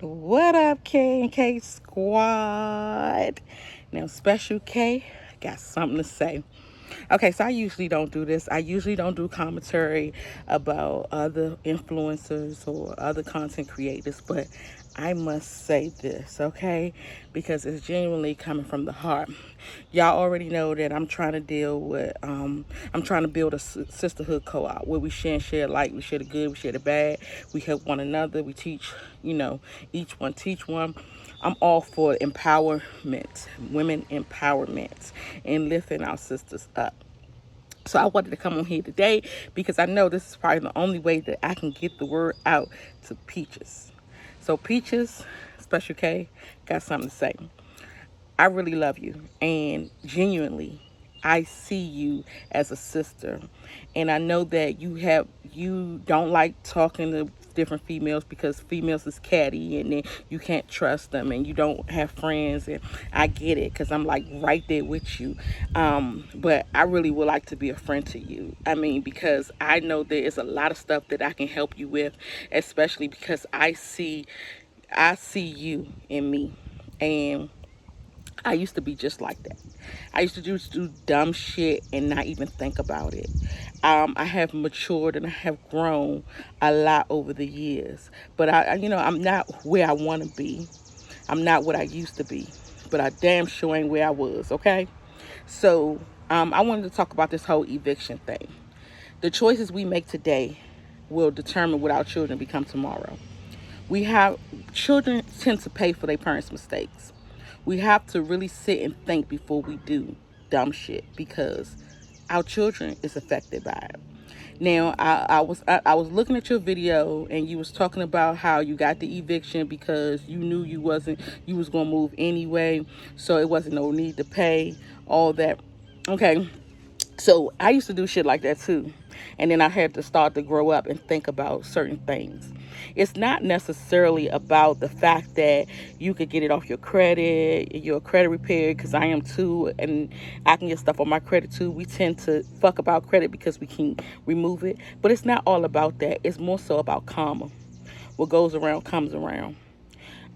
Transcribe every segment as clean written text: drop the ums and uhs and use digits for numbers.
What up, K and K squad? Now, Special K got something to say. Okay, so I usually don't do this. I usually don't do commentary about other influencers or other content creators, but I must say this, okay? Because it's genuinely coming from the heart. Y'all already know that I'm trying to deal with, I'm trying to build a sisterhood co-op where we share alike. We share the good, we share the bad. We help one another. We teach, each one teach one. I'm all for empowerment, women empowerment, and lifting our sisters up. So I wanted to come on here today because I know this is probably the only way that I can get the word out to Peaches. So Peaches, Special K, got something to say. I really love you, and genuinely I see you as a sister. And I know that you don't like talking to different females because females is catty and then you can't trust them and you don't have friends, and I get it because I'm like right there with you. But I really would like to be a friend to you. I mean, because I know there is a lot of stuff that I can help you with, especially because I see you in me. And I used to be just like that. I used to just do dumb shit and not even think about it. I have matured and I have grown a lot over the years. But I'm not where I want to be. I'm not what I used to be. But I damn sure ain't where I was. Okay. So I wanted to talk about this whole eviction thing. The choices we make today will determine what our children become tomorrow. We have children tend to pay for their parents' mistakes. We have to really sit and think before we do dumb shit because our children is affected by it. Now, I was looking at your video and you was talking about how you got the eviction because you knew you was gonna move anyway, so it wasn't no need to pay all that. Okay, so I used to do shit like that too. And then I had to start to grow up and think about certain things. It's not necessarily about the fact that you could get it off your credit, your credit repaired, because I am too, and I can get stuff on my credit too. We tend to fuck about credit because we can remove it. But it's not all about that. It's more so about karma. What goes around comes around.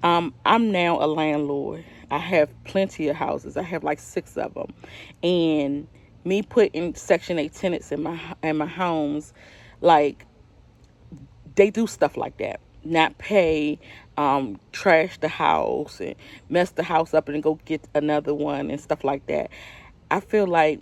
I'm now a landlord. I have plenty of houses. I have like 6 of them, and me putting Section 8 tenants in my homes, like they do stuff like that. Not pay, trash the house and mess the house up and then go get another one and stuff like that. I feel like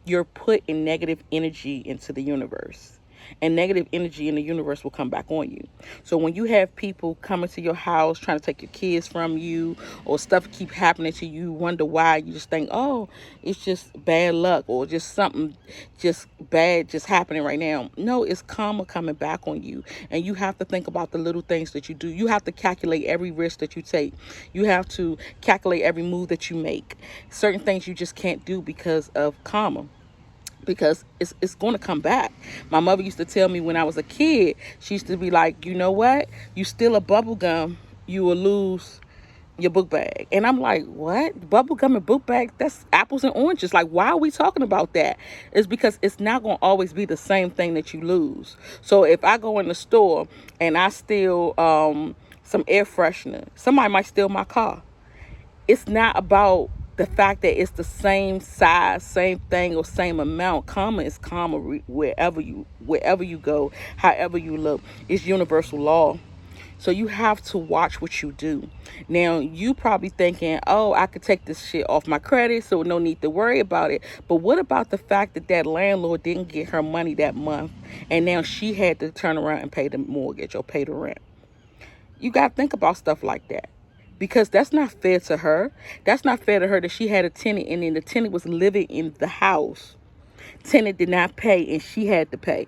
you're putting negative energy into the universe. And negative energy in the universe will come back on you. So when you have people coming to your house trying to take your kids from you, or stuff keep happening to you, wonder why, you just think, oh, it's just bad luck or just something just bad just happening right now. No, it's karma coming back on you. And you have to think about the little things that you do. You have to calculate every risk that you take. You have to calculate every move that you make. Certain things you just can't do because of karma, because it's going to come back. My mother used to tell me when I was a kid, she used to be like, you know what? You steal a bubble gum, you will lose your book bag. And I'm like, what? Bubble gum and book bag? That's apples and oranges. Like, why are we talking about that? It's because it's not going to always be the same thing that you lose. So if I go in the store and I steal some air freshener, somebody might steal my car. It's not about the fact that it's the same size, same thing, or same amount. Karma is karma wherever you go, however you look. It's universal law. So you have to watch what you do. Now, you probably thinking, oh, I could take this shit off my credit, so no need to worry about it. But what about the fact that that landlord didn't get her money that month, and now she had to turn around and pay the mortgage or pay the rent? You got to think about stuff like that, because that's not fair to her. That's not fair to her that she had a tenant and then the tenant was living in the house. Tenant did not pay and she had to pay.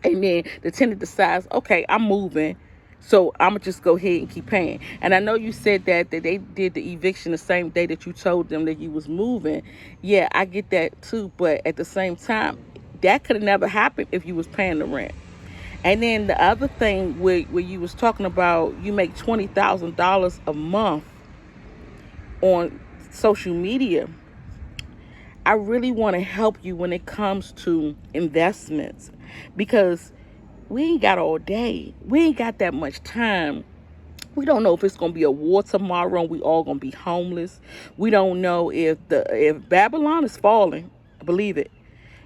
And then the tenant decides, okay, I'm moving, so I'm going to just go ahead and keep paying. And I know you said that they did the eviction the same day that you told them that you was moving. Yeah, I get that too. But at the same time, that could have never happened if you was paying the rent. And then the other thing where you was talking about, you make $20,000 a month on social media. I really want to help you when it comes to investments, because we ain't got all day. We ain't got that much time We don't know if it's going to be a war tomorrow and we all going to be homeless. We don't know if Babylon is falling. Believe it.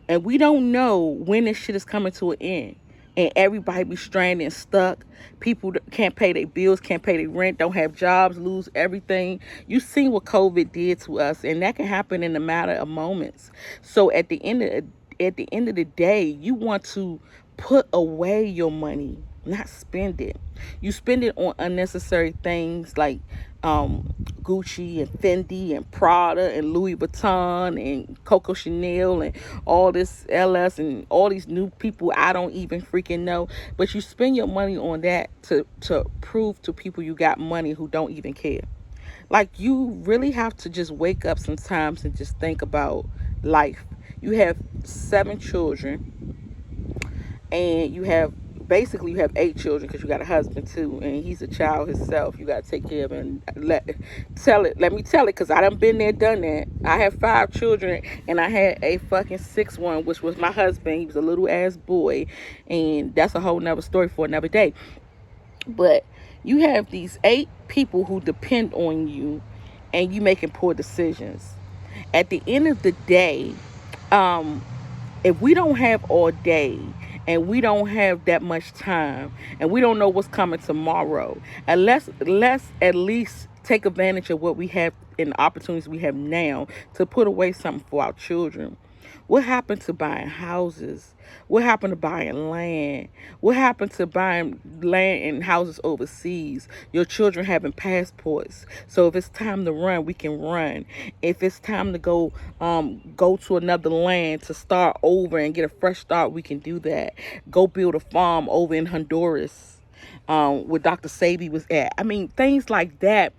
And we don't know when this shit is coming to an end. And everybody be stranded and stuck. People can't pay their bills, can't pay their rent, don't have jobs, lose everything. You seen what COVID did to us, and that can happen in a matter of moments. So at the end of the day, you want to put away your money, not spend it. You spend it on unnecessary things like Gucci and Fendi and Prada and Louis Vuitton and Coco Chanel and all this LS and all these new people I don't even freaking know. But you spend your money on that to prove to people you got money who don't even care. Like, you really have to just wake up sometimes and just think about life. You have 7 children, and you have 8 children because you got a husband too, and he's a child himself. You got to take care of him. Let me tell it, because I done been there, done that. I have 5 children, and I had a fucking 6th one, which was my husband. He was a little ass boy, and that's a whole nother story for another day. But you have these 8 people who depend on you, and you making poor decisions. At the end of the day, if we don't have all day, and we don't have that much time, and we don't know what's coming tomorrow, and let's at least take advantage of what we have and the opportunities we have now to put away something for our children. What happened to buying houses? What happened to buying land? What happened to buying land and houses overseas? Your children having passports. So if it's time to run, we can run. If it's time to go to another land to start over and get a fresh start, we can do that. Go build a farm over in Honduras, where Dr. Sabi was at. I mean, things like that.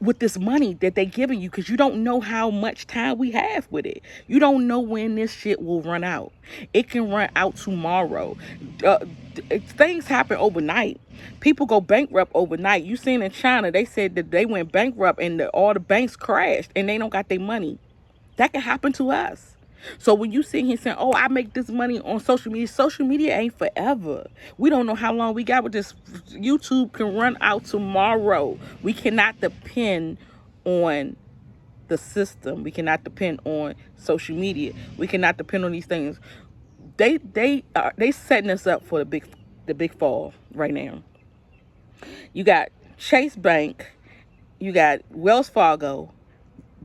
With this money that they giving you, because you don't know how much time we have with it. You don't know when this shit will run out. It can run out tomorrow. Things happen overnight. People go bankrupt overnight. You seen in China, they said that they went bankrupt and all the banks crashed and they don't got their money. That can happen to us. So when you sit here saying, oh, I make this money on social media ain't forever. We don't know how long we got with this. YouTube can run out tomorrow. We cannot depend on the system. We cannot depend on social media. We cannot depend on these things. They setting us up for the big fall right now. You got Chase Bank, you got Wells Fargo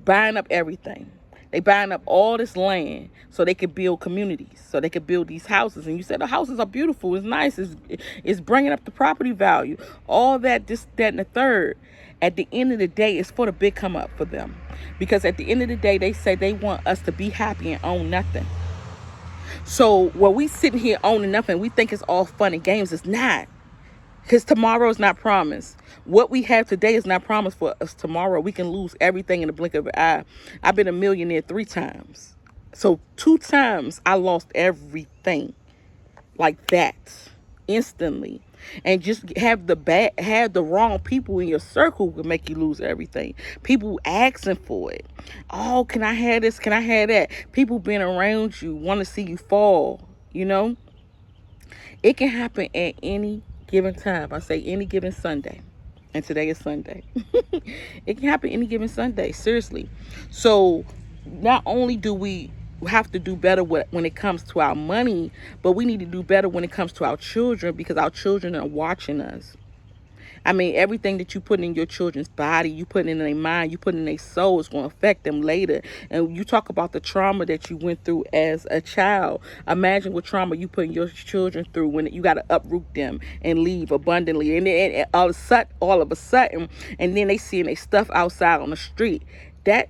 buying up everything. They buying up all this land so they could build communities, so they could build these houses. And you said the houses are beautiful, it's nice, it's bringing up the property value, all that, this, that, and the third. At the end of the day, it's for the big come up for them. Because at the end of the day, they say they want us to be happy and own nothing. So while we sitting here owning nothing, we think it's all fun and games. It's not. Because tomorrow is not promised. What we have today is not promised for us tomorrow. We can lose everything in the blink of an eye. I've been a millionaire 3 times. So 2 times I lost everything like that instantly. And just have the wrong people in your circle will make you lose everything. People asking for it. Oh, can I have this? Can I have that? People being around you want to see you fall, you know? It can happen at any given time. I say any given Sunday, and today is Sunday. It can happen any given Sunday, seriously. So not only do we have to do better when it comes to our money, but we need to do better when it comes to our children, because our children are watching us. I mean, everything that you put in your children's body, you put in their mind, you put in their soul, is going to affect them later. And you talk about the trauma that you went through as a child. Imagine what trauma you put your children through when you got to uproot them and leave abundantly. And all of a sudden, and then they seeing their stuff outside on the street. That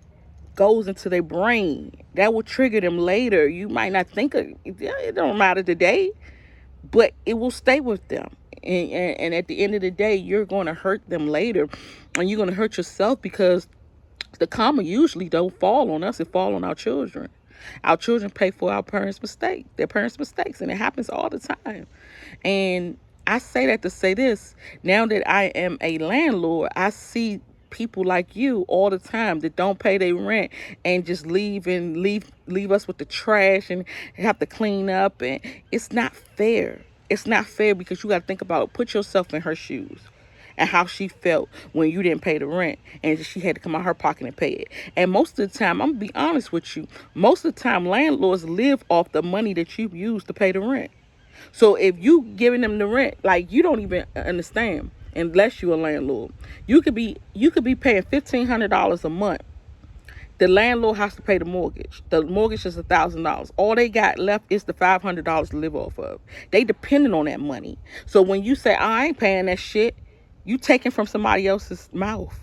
goes into their brain. That will trigger them later. You might not think it don't matter today, but it will stay with them. And at the end of the day, you're going to hurt them later, and you're going to hurt yourself, because the karma usually don't fall on us. It fall on our children. Our children pay for their parents' mistakes, and it happens all the time. And I say that to say this. Now that I am a landlord, I see people like you all the time that don't pay their rent and just leave us with the trash and have to clean up, and it's not fair. It's not fair, because you got to think about it. Put yourself in her shoes. and how she felt when you didn't pay the rent and she had to come out her pocket and pay it. And most of the time, I'm gonna be honest with you, most of the time landlords live off the money that you use to pay the rent. So if you giving them the rent, like, you don't even understand unless you're a landlord. You could be paying $1,500 a month. The landlord has to pay the mortgage. The mortgage is $1,000. All they got left is the $500 to live off of. They depending on that money. So when you say, I ain't paying that shit, you taking from somebody else's mouth.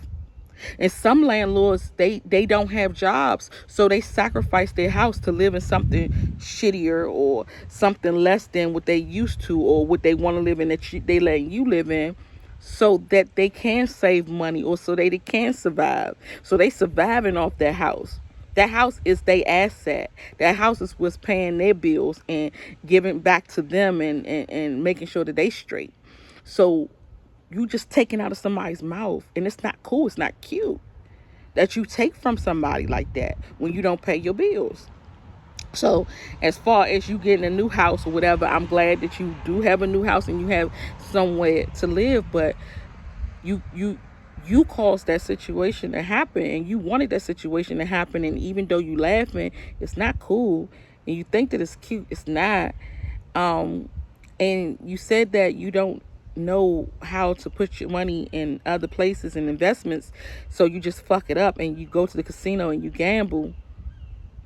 And some landlords, they don't have jobs, so they sacrifice their house to live in something shittier or something less than what they used to or what they want to live in that they letting you live in, so that they can save money or so they can survive. So they surviving off their house. That house is their asset. That house is what's paying their bills and giving back to them and making sure that they straight. So you just taking out of somebody's mouth, and it's not cool. It's not cute that you take from somebody like that when you don't pay your bills. So as far as you getting a new house or whatever, I'm glad that you do have a new house and you have somewhere to live, but you caused that situation to happen, and you wanted that situation to happen, and even though you laughing, it's not cool, and you think that it's cute, it's not. And you said that you don't know how to put your money in other places and investments, so you just fuck it up and you go to the casino and you gamble.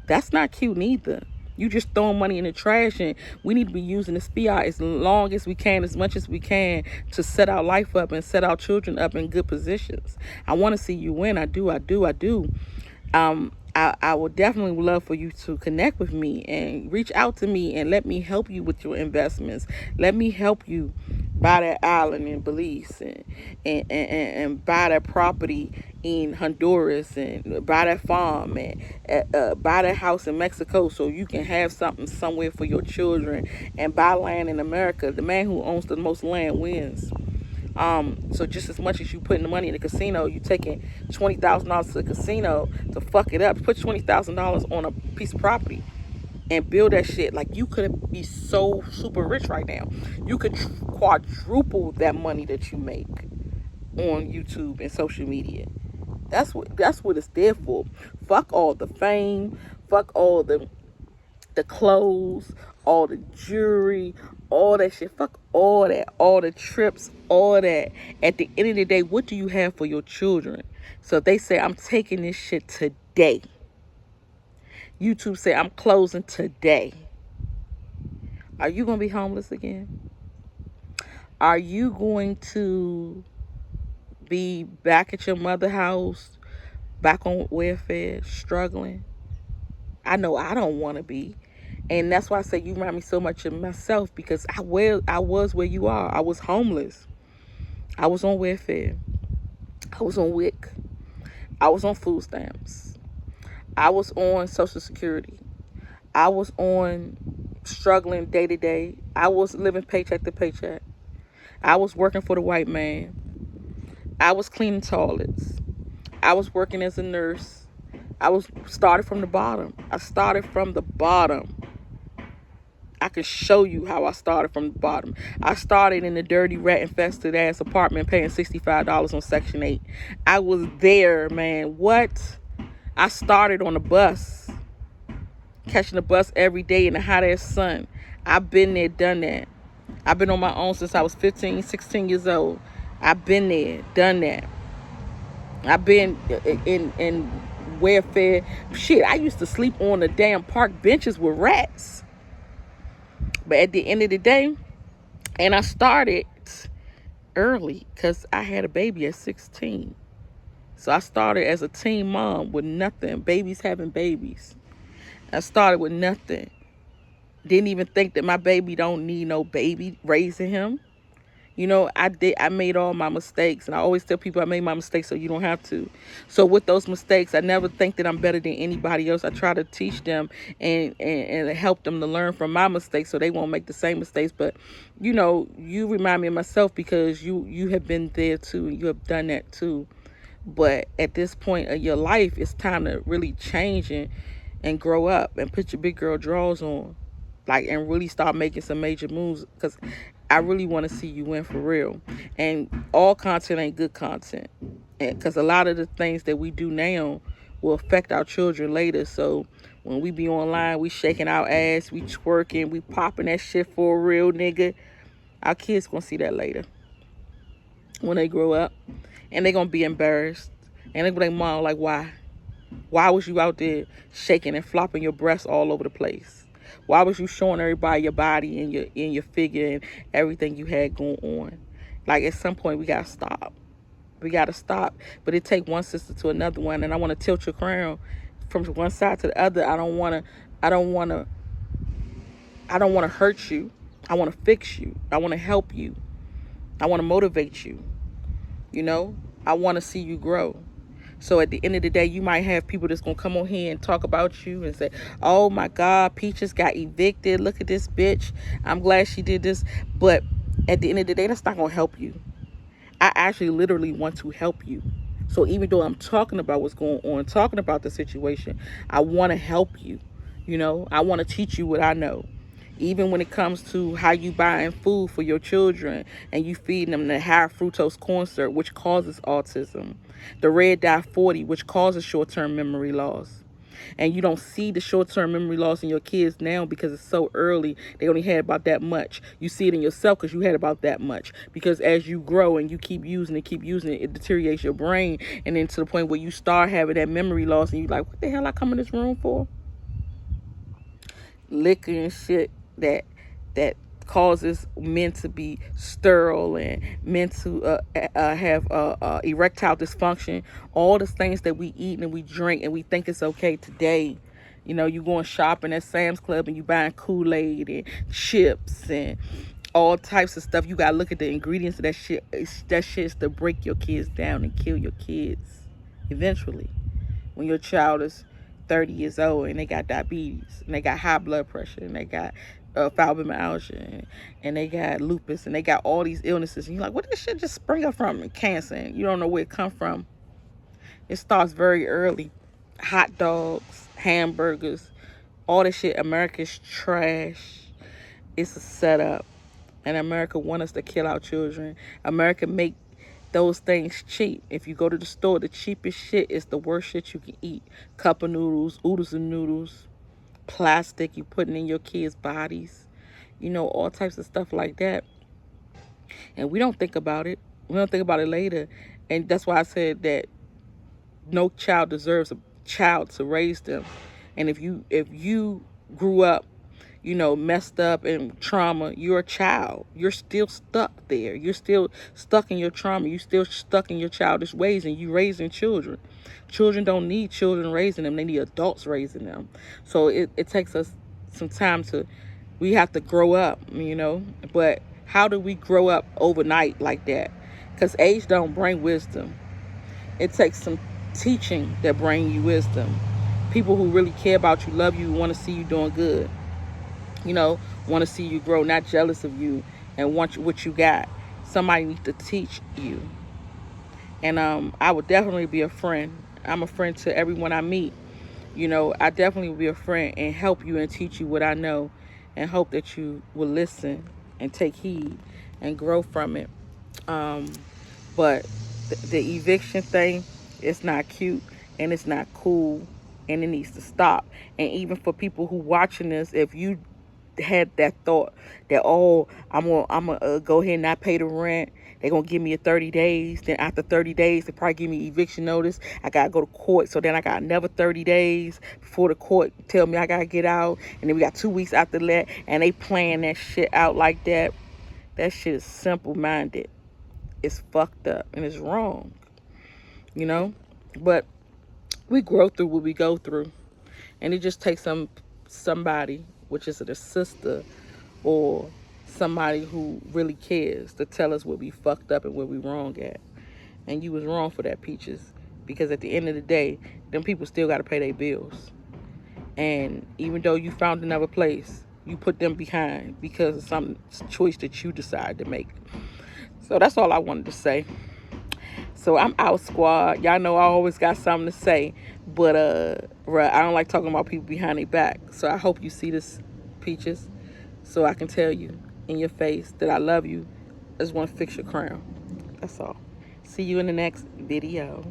That's not cute neither. You just throwing money in the trash, and we need to be using this fiat as long as we can, as much as we can, to set our life up and set our children up in good positions. I want to see you win. I do. I would definitely love for you to connect with me and reach out to me and let me help you with your investments. Let me help you buy that island in Belize and buy that property in Honduras and buy that farm and buy that house in Mexico so you can have something somewhere for your children, and buy land in America. The man who owns the most land wins. So just as much as you putting the money in the casino, you taking $20,000 to the casino to fuck it up. Put $20,000 on a piece of property and build that shit. Like, you could be so super rich right now. You could quadruple that money that you make on YouTube and social media. That's what it's there for. Fuck all the fame. Fuck all the clothes, all the jewelry, all that shit. Fuck all that, all the trips, all that. At the end of the day, what do you have for your children? So if they say, I'm taking this shit today, YouTube say, I'm closing today, are you going to be homeless again? Are you going to be back at your mother's house, back on welfare, struggling? I know I don't want to be. And that's why I say you remind me so much of myself, because I was where you are. I was homeless. I was on welfare. I was on WIC. I was on food stamps. I was on Social Security. I was on struggling day to day. I was living paycheck to paycheck. I was working for the white man. I was cleaning toilets. I was working as a nurse. I started from the bottom. I started from the bottom. I can show you how I started from the bottom. I started in a dirty, rat-infested ass apartment paying $65 on Section 8. I was there, man. What? I started on a bus, catching a bus every day in the hot ass sun. I've been there, done that. I've been on my own since I was 15, 16 years old. I've been there, done that. I've been in welfare. Shit, I used to sleep on the damn park benches with rats. But at the end of the day, and I started early because I had a baby at 16. So I started as a teen mom with nothing. Babies having babies. I started with nothing. Didn't even think that my baby don't need no baby raising him. You know, I made all my mistakes, and I always tell people I made my mistakes so you don't have to. So with those mistakes, I never think that I'm better than anybody else. I try to teach them and help them to learn from my mistakes so they won't make the same mistakes. But, you know, you remind me of myself because you have been there too, and you have done that too. But at this point of your life, it's time to really change and grow up and put your big girl drawers on, like, and really start making some major moves. Because I really want to see you win for real. And all content ain't good content, because a lot of the things that we do now will affect our children later. So when we be online, we shaking our ass, we twerking, we popping that shit for a real nigga. Our kids gonna see that later when they grow up, and they gonna be embarrassed. And they gonna be like, Mom, like, why? Why was you out there shaking and flopping your breasts all over the place? Why was you showing everybody your body and your figure and everything you had going on? Like, at some point, we gotta stop. We gotta stop. But it take one sister to another one, and I want to tilt your crown from one side to the other. I don't wanna. I don't wanna. I don't wanna hurt you. I wanna fix you. I wanna help you. I wanna motivate you. You know. I wanna see you grow. So at the end of the day, you might have people that's going to come on here and talk about you and say, oh my God, Peaches got evicted. Look at this bitch. I'm glad she did this. But at the end of the day, that's not going to help you. I actually literally want to help you. So even though I'm talking about what's going on, talking about the situation, I want to help you. You know, I want to teach you what I know. Even when it comes to how you buying food for your children and you feeding them the high fructose corn syrup, which causes autism, the red dye 40, which causes short-term memory loss. And you don't see the short-term memory loss in your kids now because it's so early. They only had about that much. You see it in yourself because you had about that much. Because as you grow and you keep using it, it deteriorates your brain. And then to the point where you start having that memory loss and you're like, what the hell I come in this room for? Liquor and shit that causes men to be sterile and men to have erectile dysfunction. All the things that we eat and we drink and we think it's okay today. You know, you going shopping at Sam's Club and you buying Kool-Aid and chips and all types of stuff. You gotta look at the ingredients of that shit. That shit is to break your kids down and kill your kids eventually. When your child is 30 years old and they got diabetes and they got high blood pressure and they got fibromyalgia and they got lupus and they got all these illnesses, and you're like, what did this shit just spring up from? And cancer, and you don't know where it come from. It starts very early. Hot dogs, hamburgers, all this shit. America's trash. It's a setup, and America want us to kill our children. America make those things cheap. If you go to the store, the cheapest shit is the worst shit you can eat. Cup of noodles, oodles of noodles, plastic you putting in your kids' bodies, you know, all types of stuff like that. And we don't think about it. We don't think about it later. And that's why I said that no child deserves a child to raise them. And if you grew up, you know, messed up and trauma, you're a child. You're still stuck there. You're still stuck in your trauma. You're still stuck in your childish ways, and you raising children. Children don't need children raising them. They need adults raising them. So it takes us some time we have to grow up, you know. But how do we grow up overnight like that? Because age don't bring wisdom. It takes some teaching that bring you wisdom. People who really care about you, love you, want to see you doing good. You know, want to see you grow, not jealous of you and want what you got. Somebody needs to teach you. And I would definitely be a friend. I'm a friend to everyone I meet. You know, I definitely will be a friend and help you and teach you what I know, and hope that you will listen and take heed and grow from it. But the eviction thing, it's not cute and it's not cool, and it needs to stop. And even for people who watching this, if you had that thought that, oh, I'm gonna go ahead and not pay the rent, they're gonna give me a 30 days, then after 30 days they probably give me eviction notice, I gotta go to court, so then I got another 30 days before the court tell me I gotta get out, and then we got 2 weeks after that, and they playing that shit out like that. That shit is simple-minded. It's fucked up and it's wrong, you know. But we grow through what we go through, and it just takes somebody, which is a sister or somebody who really cares, to tell us what we fucked up and where we wrong at. And you was wrong for that, Peaches, because at the end of the day, them people still got to pay their bills. And even though you found another place, you put them behind because of some choice that you decided to make. So that's all I wanted to say. So I'm out, squad. Y'all know I always got something to say, but I don't like talking about people behind their back. So I hope you see this, Peaches, so I can tell you in your face that I love you. I just want to fix your crown. That's all. See you in the next video.